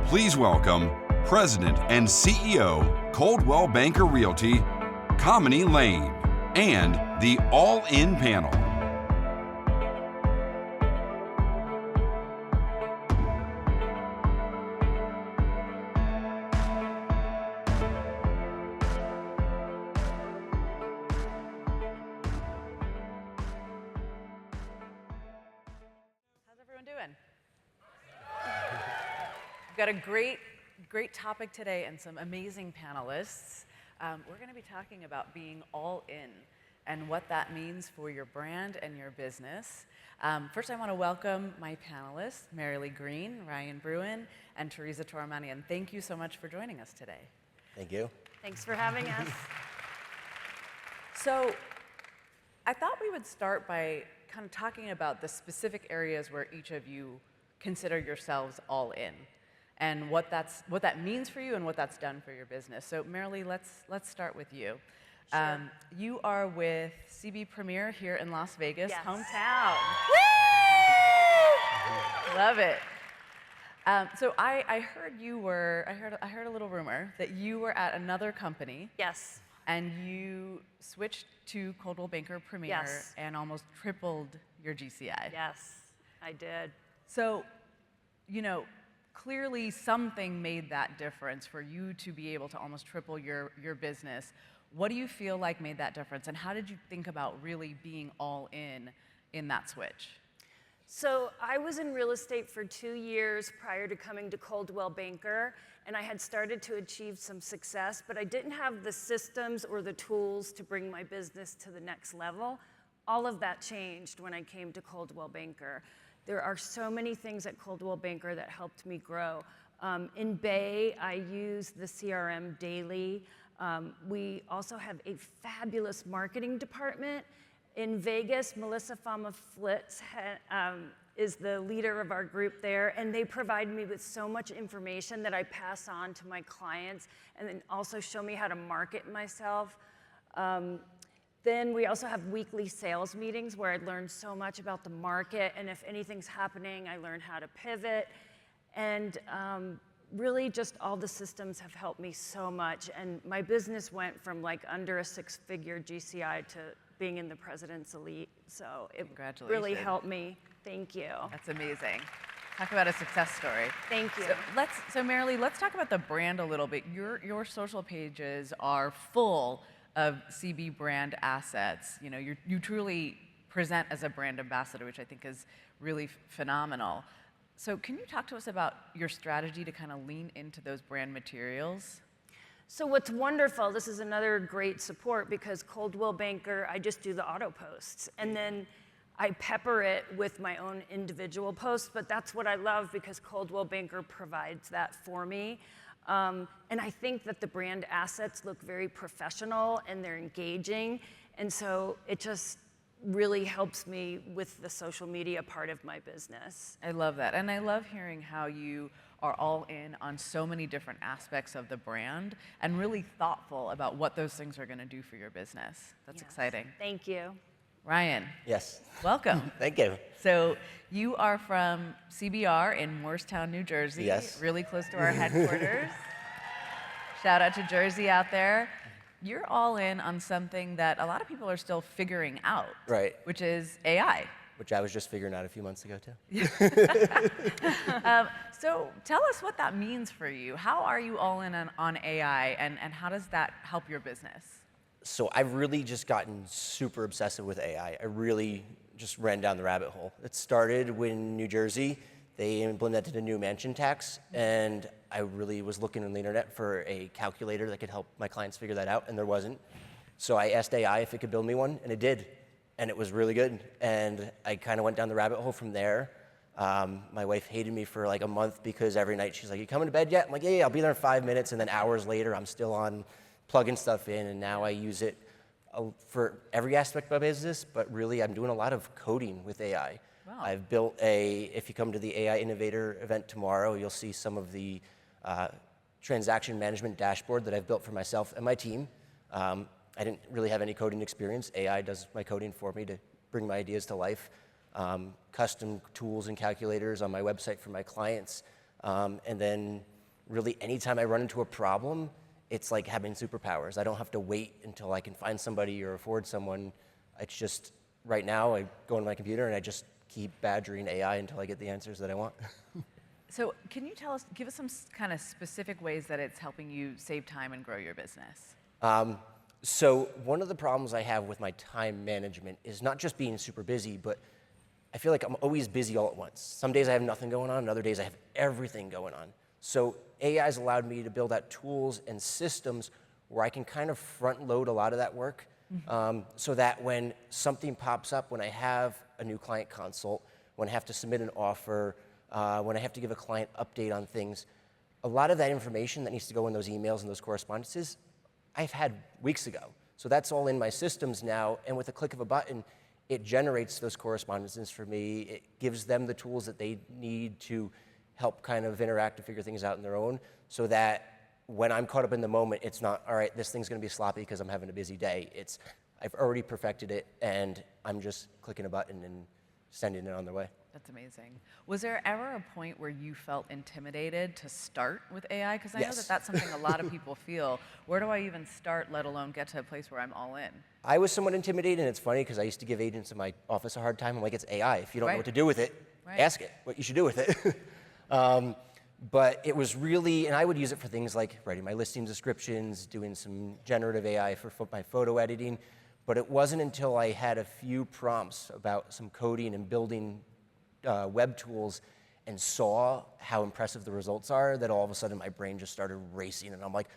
Please welcome President and CEO, Coldwell Banker Realty, Kamini Lane, and the All-In Panel. How's everyone doing? We've got a great topic today and some amazing panelists. We're going to be talking about being all in and what that means for your brand and your business. First, I want to welcome my panelists, Marilee Greene, Ryan Bruen, and Tereza Toramayan. Thank you so much for joining us today. Thank you. Thanks for having us. So, I thought we would start by kind of talking about the specific areas where each of you consider yourselves all in, and what that means for you and what that's done for your business. So Marilee, let's start with you. Sure. You are with CB Premier here in Las Vegas, Yes. hometown. Woo! Love it. So I heard a little rumor that you were at another company. Yes. And you switched to Coldwell Banker Premier Yes. and almost tripled your GCI. Yes, I did. So, clearly something made that difference for you to be able to almost triple your business. What do you feel like made that difference, and how did you think about really being all in that switch? So I was in real estate for 2 years prior to coming to Coldwell Banker, and I had started to achieve some success, but I didn't have the systems or the tools to bring my business to the next level. All of that changed when I came to Coldwell Banker. There are so many things at Coldwell Banker that helped me grow. In Bay, I use the CRM daily. We also have a fabulous marketing department. In Vegas, Melissa Fama-Flitz is the leader of our group there, and they provide me with so much information that I pass on to my clients, and then also show me how to market myself. Then we also have weekly sales meetings where I learn so much about the market, and if anything's happening, I learn how to pivot. And really just all the systems have helped me so much, and my business went from like under a 6-figure GCI to being in the President's Elite, so it really helped me. Thank you. That's amazing. Talk about a success story. Thank you. So Marilee, let's talk about the brand a little bit. Your social pages are full of CB brand assets. You truly present as a brand ambassador, which I think is really phenomenal. So can you talk to us about your strategy to kind of lean into those brand materials? So what's wonderful, this is another great support, because Coldwell Banker, I just do the auto posts, and then I pepper it with my own individual posts, but that's what I love because Coldwell Banker provides that for me. And I think that the brand assets look very professional and they're engaging, and so it just really helps me with the social media part of my business. I love that, and I love hearing how you are all in on so many different aspects of the brand and really thoughtful about what those things are going to do for your business. That's exciting. Thank you. Ryan. Yes. Welcome. Thank you. So you are from CBR in Morristown, New Jersey. Yes. Really close to our headquarters. Shout out to Jersey out there. You're all in on something that a lot of people are still figuring out. Right. Which is AI. Which I was just figuring out a few months ago, too. So tell us what that means for you. How are you all in on AI, and how does that help your business? So I've really just gotten super obsessive with AI. I really just ran down the rabbit hole. It started when New Jersey, they implemented a new mansion tax, and I really was looking on the internet for a calculator that could help my clients figure that out, and there wasn't. So I asked AI if it could build me one, and it did. And it was really good. And I kind of went down the rabbit hole from there. My wife hated me for like a month because every night she's like, "You coming to bed yet?" I'm like, yeah, I'll be there in 5 minutes. And then hours later, I'm still on plugging stuff in. And now I use it for every aspect of my business. But really, I'm doing a lot of coding with AI. Wow. I've built if you come to the AI Innovator event tomorrow, you'll see some of the transaction management dashboard that I've built for myself and my team. I didn't really have any coding experience. AI does my coding for me to bring my ideas to life. Custom tools and calculators on my website for my clients. And then really anytime I run into a problem, it's like having superpowers. I don't have to wait until I can find somebody or afford someone. It's just, right now, I go on my computer and I just keep badgering AI until I get the answers that I want. So can you give us some kind of specific ways that it's helping you save time and grow your business? So one of the problems I have with my time management is not just being super busy, but I feel like I'm always busy all at once. Some days I have nothing going on, and other days I have everything going on. So AI has allowed me to build out tools and systems where I can kind of front load a lot of that work, so that when something pops up, when I have a new client consult, when I have to submit an offer, when I have to give a client update on things, a lot of that information that needs to go in those emails and those correspondences, I've had weeks ago. So that's all in my systems now, and with a click of a button, it generates those correspondences for me. It gives them the tools that they need to help kind of interact and figure things out on their own, so that when I'm caught up in the moment, it's not, all right, this thing's gonna be sloppy because I'm having a busy day. It's, I've already perfected it, and I'm just clicking a button and sending it on their way. That's amazing. Was there ever a point where you felt intimidated to start with AI? Because I know Yes. that that's something a lot of people feel. Where do I even start, let alone get to a place where I'm all in? I was somewhat intimidated, and it's funny because I used to give agents in my office a hard time. I'm like, it's AI. If you don't know Right. what to do with it, Right. ask it what you should do with it. But it was really, and I would use it for things like writing my listing descriptions, doing some generative AI for my photo editing. But it wasn't until I had a few prompts about some coding and building web tools and saw how impressive the results are that all of a sudden my brain just started racing, and I'm like,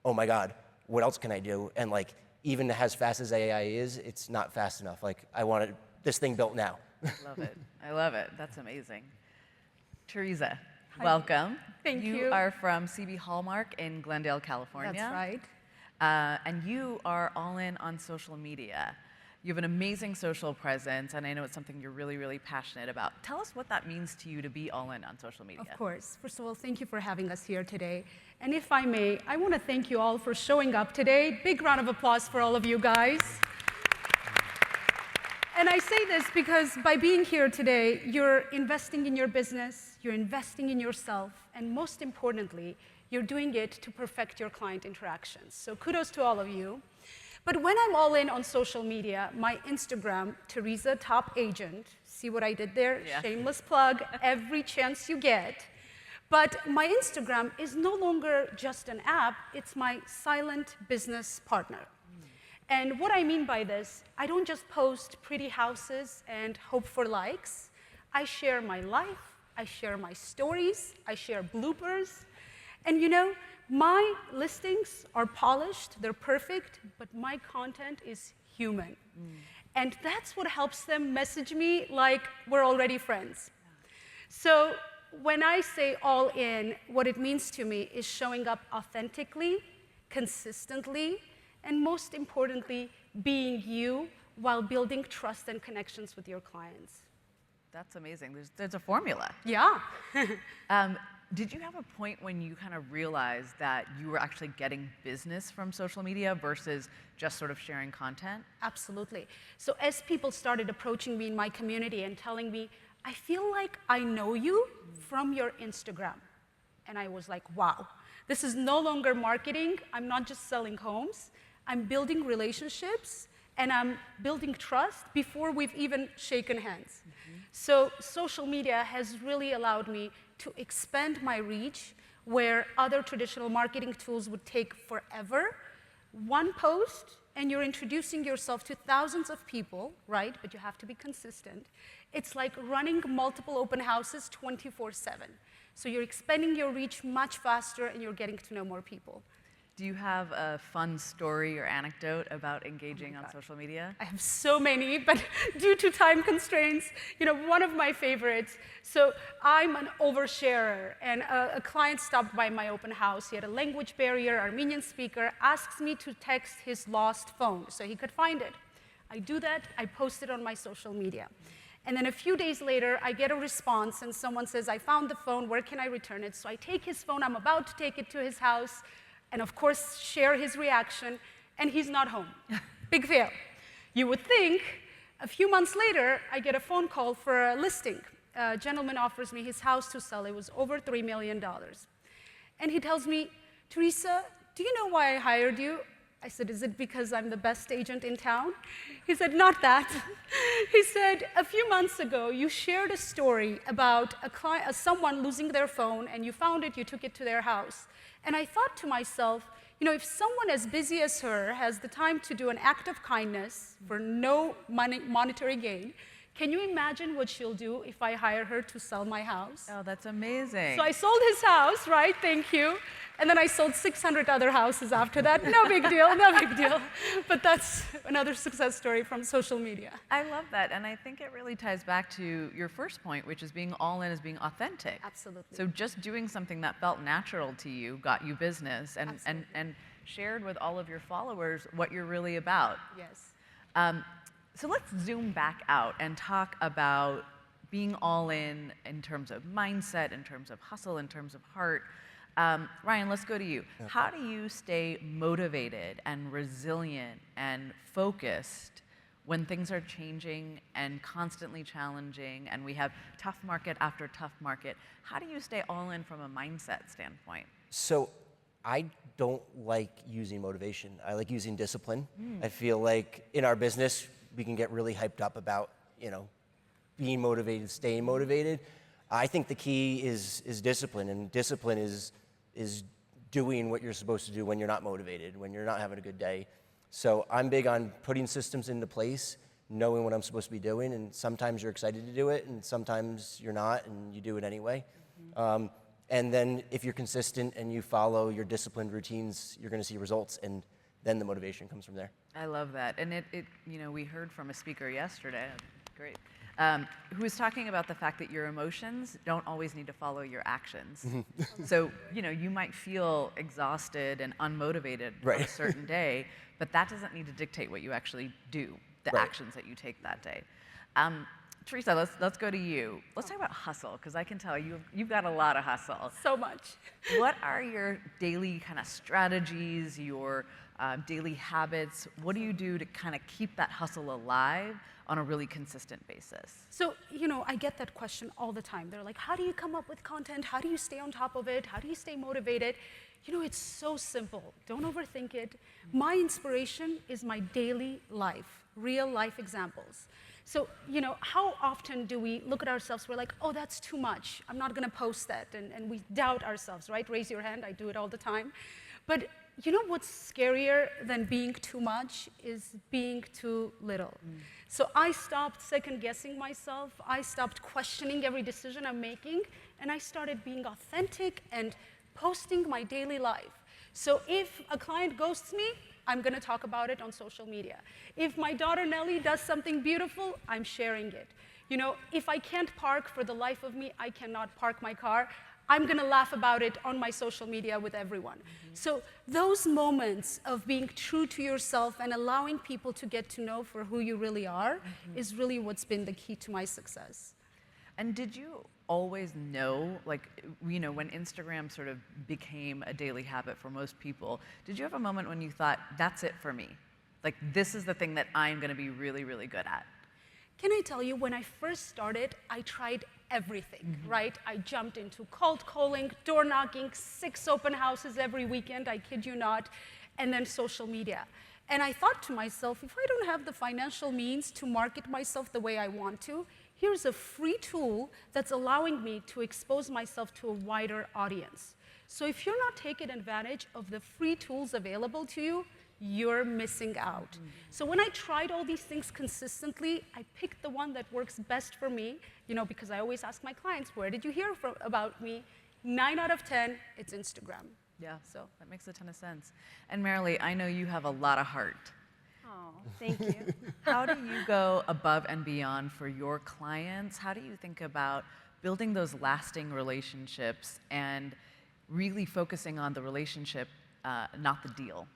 oh my God, what else can I do? And like, even as fast as AI is, it's not fast enough. Like, I want this thing built now. Love it. I love it. That's amazing. Tereza, welcome. Thank you. You are from CB Hallmark in Glendale, California. That's right. And you are all in on social media. You have an amazing social presence, and I know it's something you're really, really passionate about. Tell us what that means to you to be all in on social media. Of course. First of all, thank you for having us here today. And if I may, I want to thank you all for showing up today. Big round of applause for all of you guys. And I say this because by being here today, you're investing in your business, you're investing in yourself, and most importantly, you're doing it to perfect your client interactions. So kudos to all of you. But when I'm all in on social media, my Instagram, Tereza Top Agent, see what I did there? Yeah. Shameless plug, every chance you get. But my Instagram is no longer just an app, it's my silent business partner. And what I mean by this, I don't just post pretty houses and hope for likes. I share my life, I share my stories, I share bloopers. And you know, my listings are polished, they're perfect, but my content is human. And that's what helps them message me like we're already friends. So when I say all in, what it means to me is showing up authentically, consistently, and most importantly, being you while building trust and connections with your clients. That's amazing. There's a formula. Yeah. Did you have a point when you kind of realized that you were actually getting business from social media versus just sort of sharing content? Absolutely. So as people started approaching me in my community and telling me, I feel like I know you from your Instagram. And I was like, wow, this is no longer marketing. I'm not just selling homes. I'm building relationships and I'm building trust before we've even shaken hands. So social media has really allowed me to expand my reach where other traditional marketing tools would take forever. One post, and you're introducing yourself to thousands of people, right? But you have to be consistent. It's like running multiple open houses 24/7. So you're expanding your reach much faster, and you're getting to know more people. Do you have a fun story or anecdote about engaging on social media? I have so many, but due to time constraints, you know, one of my favorites. So I'm an oversharer, and a client stopped by my open house. He had a language barrier, Armenian speaker, asks me to text his lost phone so he could find it. I do that, I post it on my social media. And then a few days later, I get a response, and someone says, I found the phone, where can I return it? So I take his phone, I'm about to take it to his house, and of course, share his reaction, and he's not home. Big fail. You would think, a few months later, I get a phone call for a listing. A gentleman offers me his house to sell. It was over $3 million. And he tells me, Teresa, do you know why I hired you? I said, is it because I'm the best agent in town? He said, not that. He said, a few months ago, you shared a story about someone losing their phone, and you found it, you took it to their house. And I thought to myself, if someone as busy as her has the time to do an act of kindness for no monetary gain, can you imagine what she'll do if I hire her to sell my house? Oh, that's amazing. So I sold his house, right? Thank you. And then I sold 600 other houses after that. No big deal, no big deal. But that's another success story from social media. I love that, and I think it really ties back to your first point, which is being all in is being authentic. Absolutely. So just doing something that felt natural to you got you business, and shared with all of your followers what you're really about. Yes. So let's zoom back out and talk about being all in terms of mindset, in terms of hustle, in terms of heart. Ryan, let's go to you. Yeah. How do you stay motivated and resilient and focused when things are changing and constantly challenging and we have tough market after tough market? How do you stay all in from a mindset standpoint? So I don't like using motivation. I like using discipline. I feel like in our business, we can get really hyped up about, being motivated, staying motivated. I think the key is discipline, and discipline is doing what you're supposed to do when you're not motivated, when you're not having a good day. So I'm big on putting systems into place, knowing what I'm supposed to be doing, and sometimes you're excited to do it, and sometimes you're not, and you do it anyway. And then if you're consistent and you follow your disciplined routines, you're going to see results, and then the motivation comes from there. I love that. And we heard from a speaker yesterday, great, who was talking about the fact that your emotions don't always need to follow your actions. So, you might feel exhausted and unmotivated on a certain day, but that doesn't need to dictate what you actually do, the actions that you take that day. Teresa, let's go to you. Let's talk about hustle, because I can tell you've got a lot of hustle. So much. What are your daily kind of strategies, your daily habits? What do you do to kind of keep that hustle alive on a really consistent basis? So, I get that question all the time. They're like, how do you come up with content? How do you stay on top of it? How do you stay motivated? It's so simple. Don't overthink it. My inspiration is my daily life, real life examples. So, how often do we look at ourselves, we're like, oh, that's too much. I'm not going to post that. And we doubt ourselves, right? Raise your hand. I do it all the time. But what's scarier than being too much is being too little. So I stopped second-guessing myself. I stopped questioning every decision I'm making. And I started being authentic and posting my daily life. So if a client ghosts me, I'm going to talk about it on social media. If my daughter Nellie does something beautiful, I'm sharing it. If I can't park for the life of me, I cannot park my car, I'm going to laugh about it on my social media with everyone. So those moments of being true to yourself and allowing people to get to know for who you really are is really what's been the key to my success. And did you always know, when Instagram sort of became a daily habit for most people, did you have a moment when you thought, that's it for me? Like, this is the thing that I'm going to be really, really good at? Can I tell you, when I first started, I tried everything, right? I jumped into cold calling, door knocking, 6 open houses every weekend, I kid you not, and then social media. And I thought to myself, if I don't have the financial means to market myself the way I want to, here's a free tool that's allowing me to expose myself to a wider audience. So if you're not taking advantage of the free tools available to you, you're missing out. So when I tried all these things consistently, I picked the one that works best for me, because I always ask my clients, where did you hear about me? 9 out of 10, it's Instagram. Yeah, so that makes a ton of sense. And Marilee, I know you have a lot of heart. Oh, thank you. How do you go above and beyond for your clients? How do you think about building those lasting relationships and really focusing on the relationship, not the deal?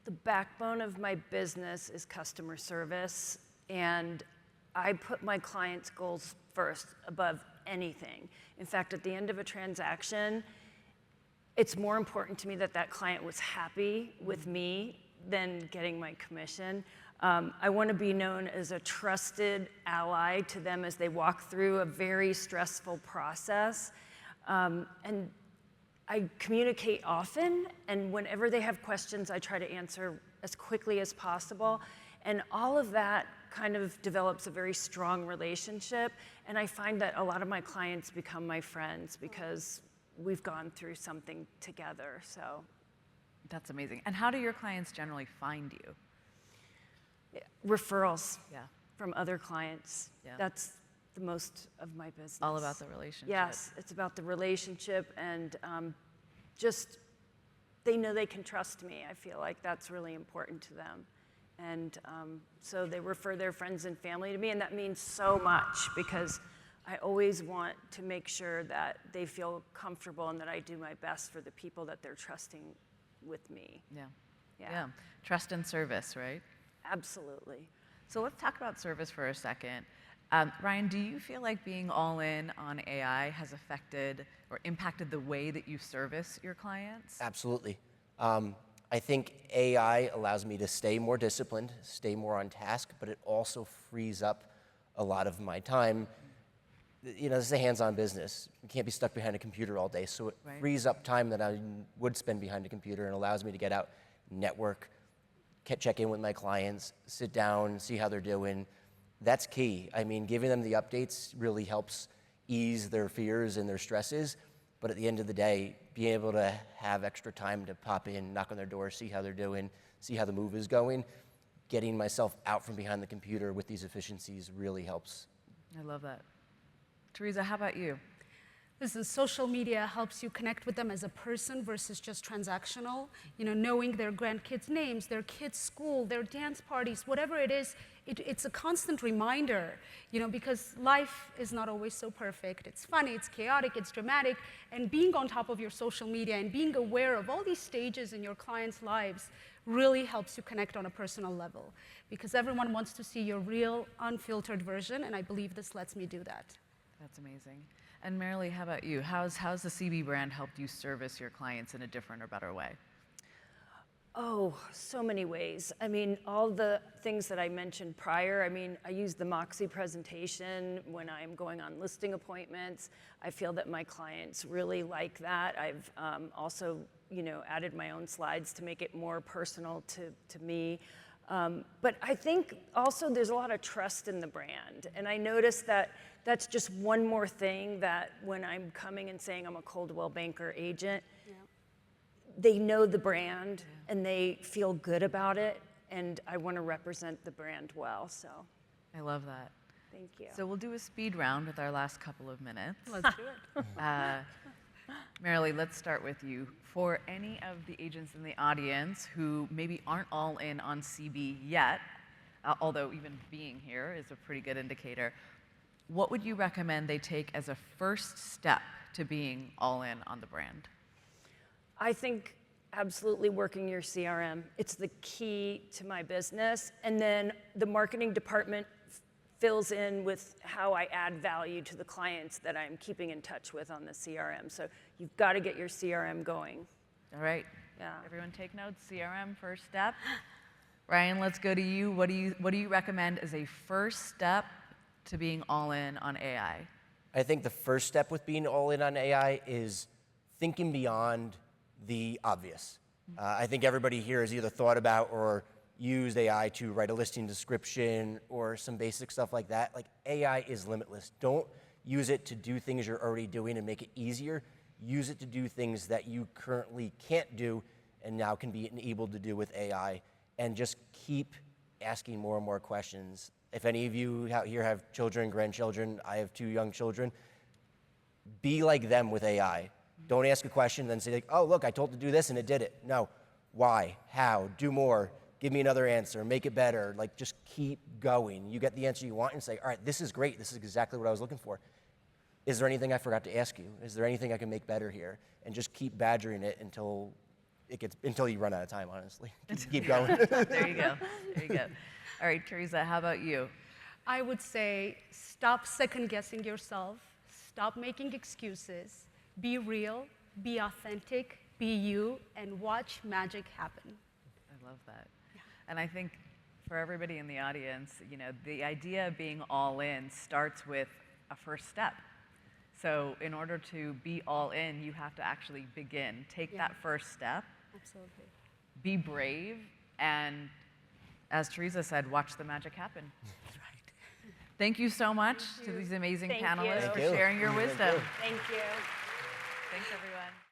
The backbone of my business is customer service, and I put my clients' goals first above anything. In fact, at the end of a transaction, it's more important to me that that client was happy with me than getting my commission. I want to be known as a trusted ally to them as they walk through a very stressful process. And I communicate often, and whenever they have questions, I try to answer as quickly as possible. And all of that kind of develops a very strong relationship. And I find that a lot of my clients become my friends because we've gone through something together, so. That's amazing. And how do your clients generally find you? Referrals Yeah. from other clients. Yeah. That's the most of my business. All about the relationship. Yes, it's about the relationship, and just they know they can trust me. I feel like that's really important to them. And so they refer their friends and family to me, and that means so much because I always want to make sure that they feel comfortable and that I do my best for the people that they're trusting with me. Yeah. Yeah. Yeah. Trust and service, right? Absolutely. So let's talk about service for a second. Ryan, do you feel like being all in on AI has affected or impacted the way that you service your clients? Absolutely. I think AI allows me to stay more disciplined, stay more on task, but it also frees up a lot of my time. You know, this is a hands-on business. You can't be stuck behind a computer all day, so it Right. frees up time that I would spend behind a computer and allows me to get out, network, check in with my clients, sit down, see how they're doing. That's key. I mean, giving them the updates really helps ease their fears and their stresses. But at the end of the day, being able to have extra time to pop in, knock on their door, see how they're doing, see how the move is going, getting myself out from behind the computer with these efficiencies really helps. I love that. Tereza, how about you? Listen, social media helps you connect with them as a person versus just transactional. You know, knowing their grandkids' names, their kids' school, their dance parties, whatever it is, it's a constant reminder, you know, because life is not always so perfect. It's funny, it's chaotic, it's dramatic, and being on top of your social media and being aware of all these stages in your clients' lives really helps you connect on a personal level, because everyone wants to see your real, unfiltered version, and I believe this lets me do that. That's amazing. And Marilee, how about you? How's the CB brand helped you service your clients in a different or better way? Oh, so many ways. I mean, all the things that I mentioned prior, I mean, I use the Moxie presentation when I'm going on listing appointments. I feel that my clients really like that. I've also, you know, added my own slides to make it more personal to me. But I think also there's a lot of trust in the brand. And I noticed that that's just one more thing that when I'm coming and saying I'm a Coldwell Banker agent, they know the brand and they feel good about it, and I want to represent the brand well, so I love that. thank you. So we'll do a speed round with our last couple of minutes. Let's do it. Marilee, let's start with you. For any of the agents in the audience who maybe aren't all in on CB yet, although even being here is a pretty good indicator, what would you recommend they take as a first step to being all in on the brand? I think absolutely working your CRM. It's the key to my business. And then the marketing department fills in with how I add value to the clients that I'm keeping in touch with on the CRM. So you've got to get your CRM going. All right. Yeah. Everyone take notes. CRM, first step. Ryan, let's go to you. What do you recommend as a first step to being all in on AI? I think the first step with being all in on AI is thinking beyond the obvious. I think everybody here has either thought about or used AI to write a listing description or some basic stuff like that. Like, AI is limitless. Don't use it to do things you're already doing and make it easier. Use it to do things that you currently can't do and now can be enabled to do with AI. And just keep asking more and more questions. If any of you out here have children, grandchildren, I have 2 young children, be like them with AI. Don't ask a question, then say, like, oh, look, I told it to do this and it did it. No. Why? How? Do more. Give me another answer. Make it better. Like, just keep going. You get the answer you want and say, all right, this is great. This is exactly what I was looking for. Is there anything I forgot to ask you? Is there anything I can make better here? And just keep badgering it until you run out of time, honestly. Just keep going. There you go. There you go. All right, Tereza, how about you? I would say stop second guessing yourself, stop making excuses, be real, be authentic, be you, and watch magic happen. I love that. Yeah. And I think for everybody in the audience, you know, the idea of being all in starts with a first step. So in order to be all in, you have to actually begin. Take that first step. Absolutely. Be brave, and as Tereza said, watch the magic happen. Right. Thank you so much to these amazing Thank you. panelists Thank for you. sharing your Thank wisdom. you. Thank you. Thanks, everyone.